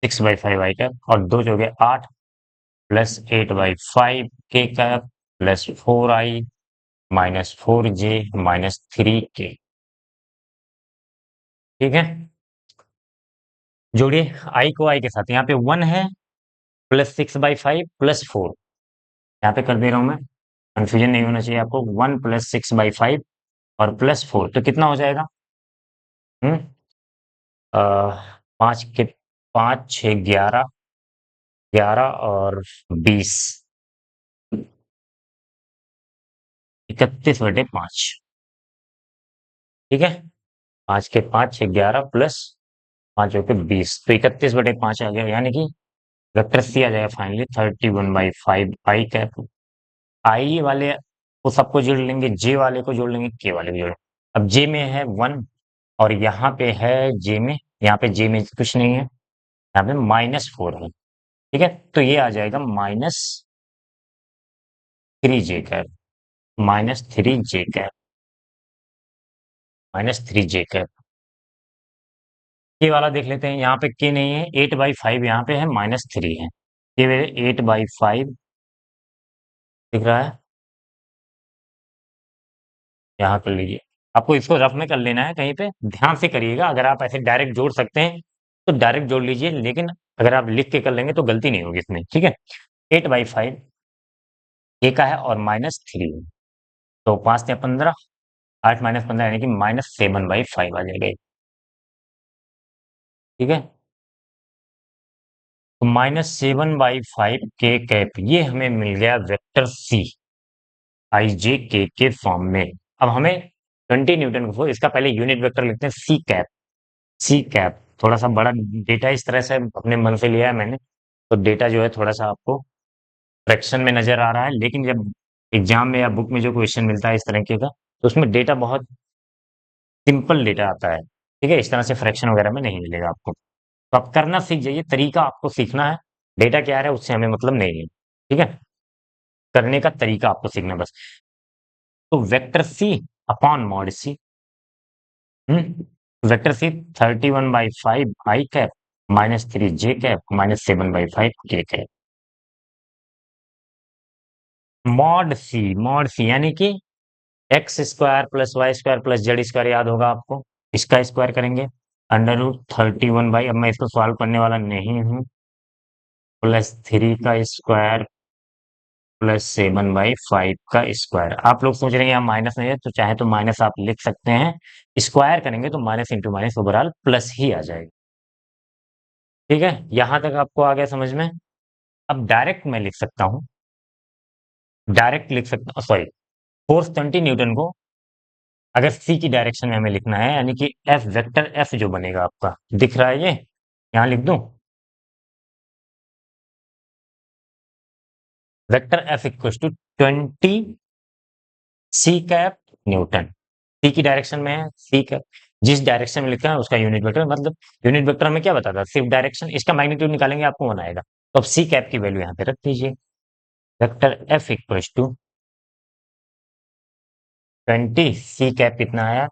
6/5 i कैप और 2 × 8 plus 8/5 k cap plus 4i -4j -3k। ठीक है, जोड़िए आई को आई के साथ, यहाँ पे 1 है प्लस 6/5 प्लस 4, यहाँ पे कर दे रहा हूं मैं, कंफ्यूजन नहीं होना चाहिए आपको। 1 प्लस 6/5 और प्लस 4, तो कितना हो जाएगा, हम्म 5 के 5 6 11, 11 और 20, 31/5। ठीक है, 5 के 5 6 11 प्लस 5 हो के 20, तो 31/5 आ गया, यानी कि वेक्टर सी आ जाएगा फाइनली 31/5 आई कैप। आई वाले को सबको जोड़ लेंगे, जे वाले को जोड़ लेंगे, के वाले को जोड़, अब जे में है 1 और यहाँ पे है जे में, यहाँ पे जे में कुछ नहीं है, यहाँ पे -4 है। ठीक है, तो ये आ जाएगा -3 j cap, -3 j cap, -3 j cap. के वाला देख लेते हैं, यहाँ पे के नहीं है, 8/5 यहाँ पे है, -3 है, ये मेरे 8/5 दिख रहा है, यहाँ कर लीजिए। आपको इसको रफ में कर लेना है, कहीं पे ध्यान से करिएगा, अगर आप ऐसे डायरेक्ट जोड़ सकते हैं तो डायरेक्ट जोड़ लीजिए, लेकिन अगर आप लिख के कर लेंगे तो गलती नहीं होगी इसमें। ठीक है, 8/5 ए का है और -3, तो 5 × 15, 8 - 15 यानी कि -7/5 आ जाएगा। ठीक है, तो -7/5 के कैप, ये हमें मिल गया वेक्टर सी आई जे के फॉर्म में। अब हमें 20 न्यूटन को, इसका पहले यूनिट वेक्टर लिखते हैं सी कैप, सी कैप थोड़ा सा बड़ा डेटा इस तरह से अपने मन से लिया है मैंने, तो डेटा जो है थोड़ा सा आपको फ्रैक्शन में नजर आ रहा है, लेकिन जब एग्जाम में या बुक में जो क्वेश्चन मिलता है इस तरीके का, तो उसमें डेटा बहुत सिंपल डेटा आता है। ठीक है, इस तरह से फ्रैक्शन वगैरह में नहीं मिलेगा आपको, तो आप करना सीख जाइए, तरीका आपको सीखना है, डेटा क्या है उससे हमें मतलब नहीं है। ठीक है, करने का तरीका आपको सीखना बस। तो vector C upon mod C, vector C 31/5 I cap -3 j cap -7/5 k cap. Mod C यानी कि x² + y² + z² याद होगा आपको, इसका स्क्वायर करेंगे, √31 अब मैं इसको सॉल्व करने वाला नहीं हूँ, +3 का स्क्वायर +7/5 का स्क्वायर। आप लोग सोच रहे हैं यहाँ माइनस नहीं है, तो चाहे तो माइनस आप लिख सकते हैं, स्क्वायर करेंगे तो minus into minus overall plus ही आ जाएगा। ठीक है, यहां तक आपको आ गया समझ में। अब डायरेक्ट मैं लिख सकता हूँ, डायरेक्ट लिख सकता हूँ, सॉरी, फोर्स 20 न्यूटन को अगर सी की डायरेक्शन में हमें लिखना है, यानी कि एफ वेक्टर एफ जो बनेगा आपका, दिख रहा है ये, यहाँ लिख दूं, vector F equal to 20 C cap newton. C की डायरेक्शन में है, सी कैप जिस डायरेक्शन में लिखा है उसका यूनिट वेक्टर, मतलब यूनिट वेक्टर हमें क्या बताता है, सिर्फ डायरेक्शन, इसका मैग्नीट्यूड निकालेंगे आपको वन आएगा। तो अब सी कैप की वैल्यू यहाँ पे रख दीजिए। Vector F equal to 20 C cap कितना आया,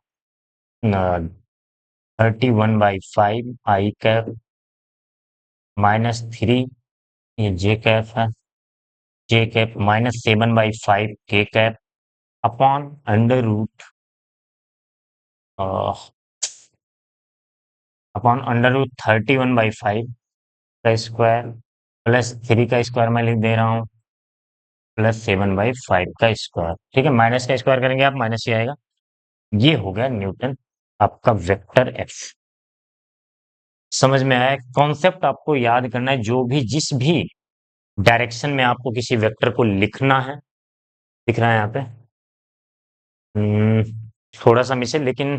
31/5 आई कैप -3, ये जे कैप है, जे cap -7/5 K cap upon under root, upon under root 31/5 का स्क्वायर प्लस 3 का स्क्वायर मैं लिख दे रहा हूँ, प्लस 7/5 का स्क्वायर। ठीक है, माइनस का स्क्वायर करेंगे आप, माइनस ही आएगा। ये हो गया न्यूटन आपका वेक्टर एफ। समझ में आया? कॉन्सेप्ट आपको याद करना है, जो भी जिस भी डायरेक्शन में आपको किसी वेक्टर को लिखना है, दिख रहा है यहाँ पे, हम्म, थोड़ा सा मिसे, लेकिन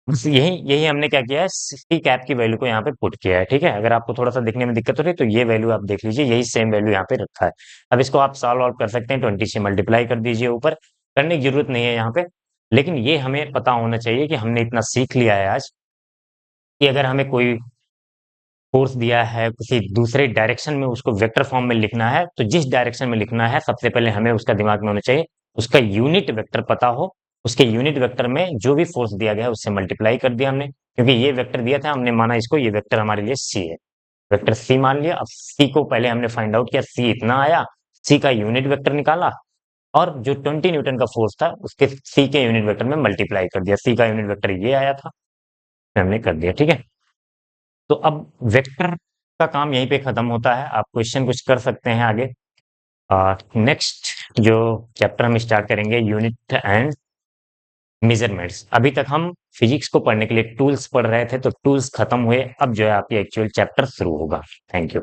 बस यही यही हमने क्या किया है, सी कैप की वैल्यू को यहाँ पे पुट किया है। ठीक है, अगर आपको थोड़ा सा दिखने में दिक्कत हो रही है तो ये वैल्यू आप देख लीजिए, यही सेम वैल्यू यहाँ पे रखा है। अब इसको आप सॉल्व आउट कर सकते हैं, 20 से मल्टीप्लाई कर दीजिए, ऊपर करने की जरूरत नहीं है यहाँ पे। लेकिन ये हमें पता होना चाहिए कि हमने इतना सीख लिया है आज, कि अगर हमें कोई फोर्स दिया है किसी दूसरे डायरेक्शन में, उसको वेक्टर फॉर्म में लिखना है, तो जिस डायरेक्शन में लिखना है सबसे पहले हमें उसका दिमाग में होना चाहिए, उसका यूनिट वेक्टर पता हो, उसके यूनिट वेक्टर में जो भी फोर्स दिया गया है उससे मल्टीप्लाई कर दिया हमने, क्योंकि ये वेक्टर दिया था, हमने माना इसको ये वेक्टर हमारे लिए सी है, वेक्टर सी मान लिया। अब सी को पहले हमने फाइंड आउट किया, सी इतना आया, सी का यूनिट वेक्टर निकाला, और जो 20 न्यूटन का फोर्स था उसके सी के यूनिट वेक्टर में मल्टीप्लाई कर दिया, सी का यूनिट वेक्टर ये आया था, हमने कर दिया। ठीक है, तो अब वेक्टर का काम यहीं पे खत्म होता है, आप क्वेश्चन कुछ कर सकते हैं आगे। नेक्स्ट जो चैप्टर हम स्टार्ट करेंगे, यूनिट एंड मेजरमेंट्स। अभी तक हम फिजिक्स को पढ़ने के लिए टूल्स पढ़ रहे थे, तो टूल्स खत्म हुए, अब जो है आपकी एक्चुअल चैप्टर शुरू होगा। Thank you.